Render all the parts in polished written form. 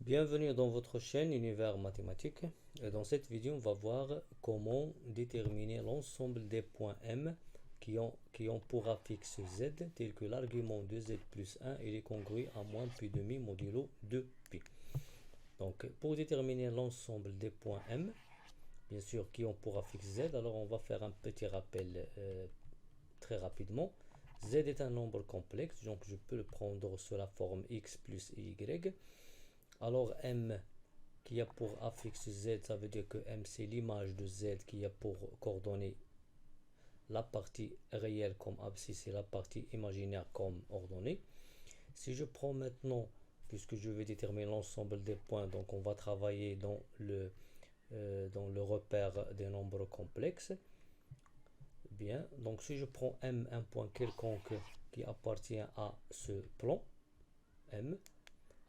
Bienvenue dans votre chaîne Univers Mathématique. Dans cette vidéo, on va voir comment déterminer l'ensemble des points M qui ont pour affixe Z, tel que l'argument de Z plus 1 est congru à moins pi demi modulo 2pi. Donc, pour déterminer l'ensemble des points M, bien sûr, qui ont pour affixe Z, alors on va faire un petit rappel très rapidement. Z est un nombre complexe, donc je peux le prendre sous la forme X plus Y. Alors M qui a pour affixe Z, ça veut dire que M c'est l'image de Z qui a pour coordonnées la partie réelle comme abscisse et la partie imaginaire comme ordonnée. Si je prends maintenant, puisque je vais déterminer l'ensemble des points, donc on va travailler dans le repère des nombres complexes. Bien, donc si je prends M, un point quelconque qui appartient à ce plan, M,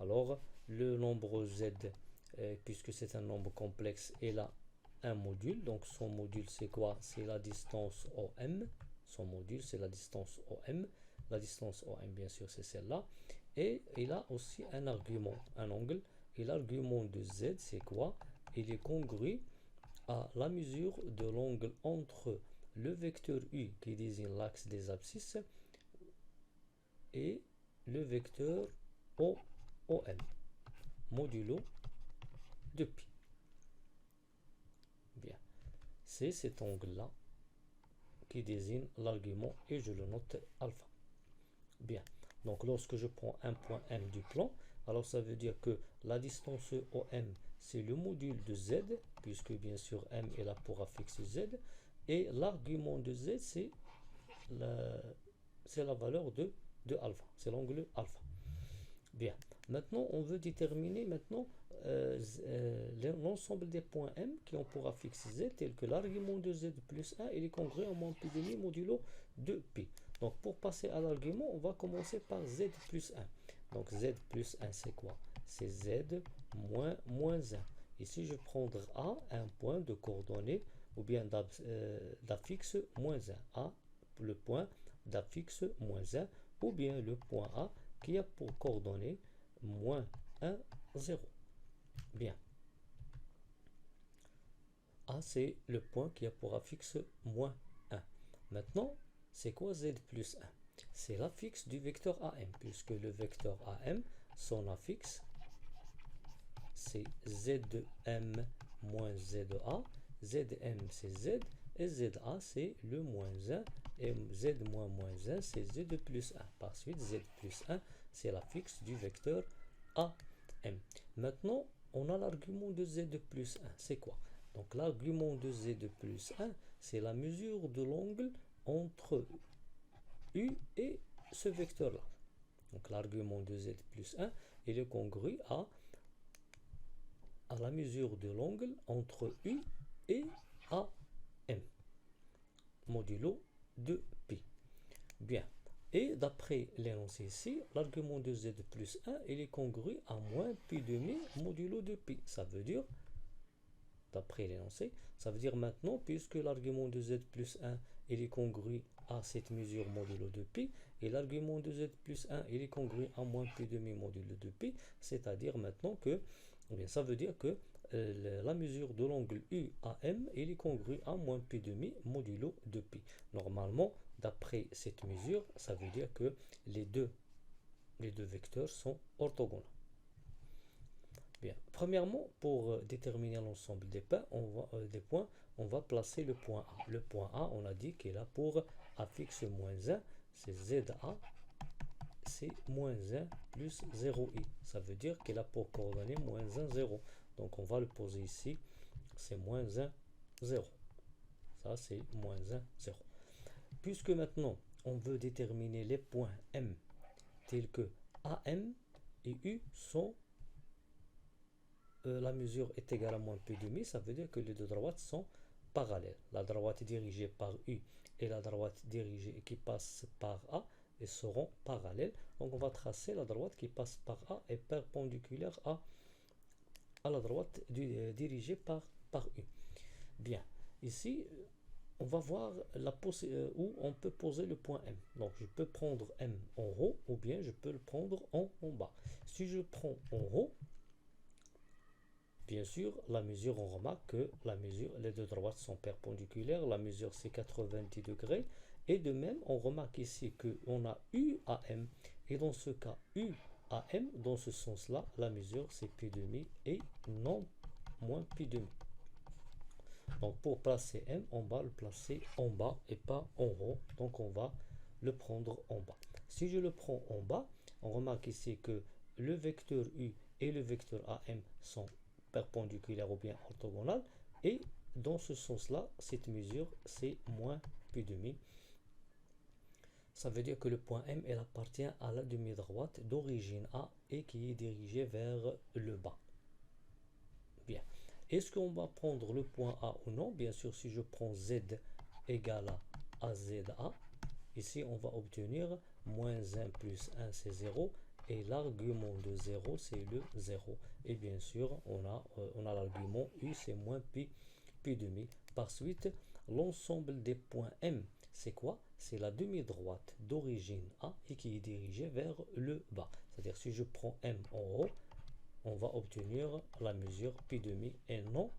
alors le nombre Z, puisque c'est un nombre complexe, il a un module. Donc son module c'est quoi? C'est la distance OM. Son module c'est la distance OM. La distance OM bien sûr c'est celle-là. Et il a aussi un argument, un angle. Et l'argument de Z c'est quoi? Il est congru à la mesure de l'angle entre le vecteur U qui désigne l'axe des abscisses et le vecteur OM modulo de pi. Bien, c'est cet angle-là qui désigne l'argument et je le note alpha. Bien, donc lorsque je prends un point M du plan, alors ça veut dire que la distance OM c'est le module de Z, puisque bien sûr M est là pour affixer Z, et l'argument de Z c'est la valeur de alpha, c'est l'angle alpha. Bien, maintenant on veut déterminer l'ensemble des points M qui ont pour affixe Z, tel que l'argument de Z plus 1 il est congru à moins pi demi modulo 2pi. Donc pour passer à l'argument, on va commencer par Z plus 1. Donc Z plus 1 c'est quoi? C'est Z moins 1. Ici je prendrai A, un point de coordonnée, ou bien d'affixe moins 1. A, le point d'affixe moins 1, ou bien le point A qui a pour coordonnées moins 1, 0. Bien. A, c'est le point qui a pour affixe moins 1. Maintenant, c'est quoi Z plus 1? C'est l'affixe du vecteur AM, puisque le vecteur AM, son affixe, c'est ZM moins ZA. ZM, c'est Z. Et ZA, c'est le moins 1. Et Z moins 1, c'est Z plus 1. Par suite, Z plus 1, c'est l'affixe du vecteur AM. Maintenant, on a l'argument de Z plus 1. C'est quoi? Donc, l'argument de Z plus 1, c'est la mesure de l'angle entre U et ce vecteur-là. Donc, l'argument de Z plus 1, il est congru à la mesure de l'angle entre U et AM, modulo 2pi. Bien. Et d'après l'énoncé ici, l'argument de Z plus 1, il est congru à moins pi demi modulo 2pi. Ça veut dire, d'après l'énoncé, ça veut dire maintenant, puisque l'argument de Z plus 1, il est congru à cette mesure modulo 2pi, et l'argument de Z plus 1, il est congru à moins pi demi modulo 2pi, c'est-à-dire maintenant que, eh bien, ça veut dire que la mesure de l'angle UAM, il est congru à moins pi demi modulo 2pi. Normalement, d'après cette mesure, ça veut dire que les deux vecteurs sont orthogonaux. Bien. Premièrement, pour déterminer l'ensemble des points, on va placer le point A. Le point A, on a dit qu'il a pour affixe moins 1, c'est ZA, c'est moins 1 plus 0i. Ça veut dire qu'il a pour coordonnée moins 1, 0. Donc on va le poser ici, c'est moins 1, 0. Ça, c'est moins 1, 0. Puisque maintenant, on veut déterminer les points M tels que AM et U sont la mesure est égale à moins pi demi, ça veut dire que les deux droites sont parallèles. La droite dirigée par U et la droite dirigée qui passe par A et seront parallèles. Donc on va tracer la droite qui passe par A et perpendiculaire à la droite dirigée par U. Bien, ici, on va voir où on peut poser le point M. Donc je peux prendre M en haut ou bien je peux le prendre en bas. Si je prends en haut, Bien sûr, la mesure, on remarque que la mesure, les deux droites sont perpendiculaires. La mesure, c'est 90 degrés. Et de même, on remarque ici qu'on a UAM. Et dans ce cas, UAM, dans ce sens-là, la mesure, c'est pi demi et non moins pi demi. Donc, pour placer M, on va le placer en bas et pas en haut. Donc, on va le prendre en bas. Si je le prends en bas, on remarque ici que le vecteur U et le vecteur AM sont perpendiculaires ou bien orthogonales. Et dans ce sens-là, cette mesure, c'est moins pi demi. Ça veut dire que le point M, elle appartient à la demi-droite d'origine A et qui est dirigée vers le bas. Bien. Est-ce qu'on va prendre le point A ou non? Bien sûr, si je prends Z égale à ZA, ici on va obtenir moins 1 plus 1, c'est 0. Et l'argument de 0, c'est le 0. Et bien sûr, on a l'argument U, c'est moins pi demi. Par suite, l'ensemble des points M, c'est quoi? C'est la demi-droite d'origine A et qui est dirigée vers le bas. C'est-à-dire, si je prends M en haut, on va obtenir la mesure pi demi et non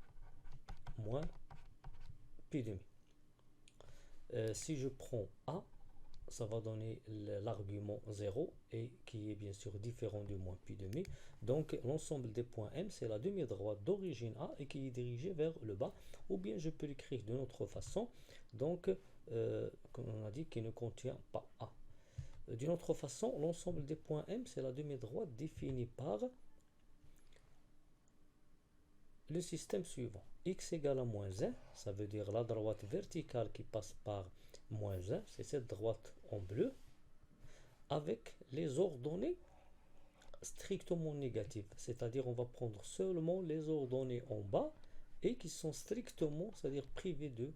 moins pi demi. Si je prends A, ça va donner l'argument 0 et qui est bien sûr différent du moins pi demi. Donc l'ensemble des points M, c'est la demi-droite d'origine A et qui est dirigée vers le bas. Ou bien je peux l'écrire d'une autre façon. Donc, comme on a dit, qui ne contient pas A. D'une autre façon, l'ensemble des points M, c'est la demi-droite définie par le système suivant. X égale à moins 1, ça veut dire la droite verticale qui passe par moins 1, c'est cette droite en bleu, avec les ordonnées strictement négatives. C'est-à-dire on va prendre seulement les ordonnées en bas et qui sont strictement, c'est-à-dire privées de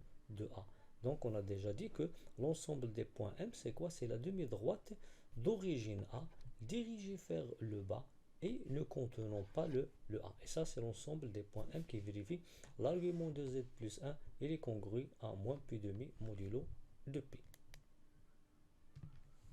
A. Donc on a déjà dit que l'ensemble des points M, c'est quoi? C'est la demi-droite d'origine A dirigée vers le bas et ne contenant pas le A. Et ça, c'est l'ensemble des points M qui vérifie l'argument de Z plus 1, il est congru à moins pi demi modulo de P.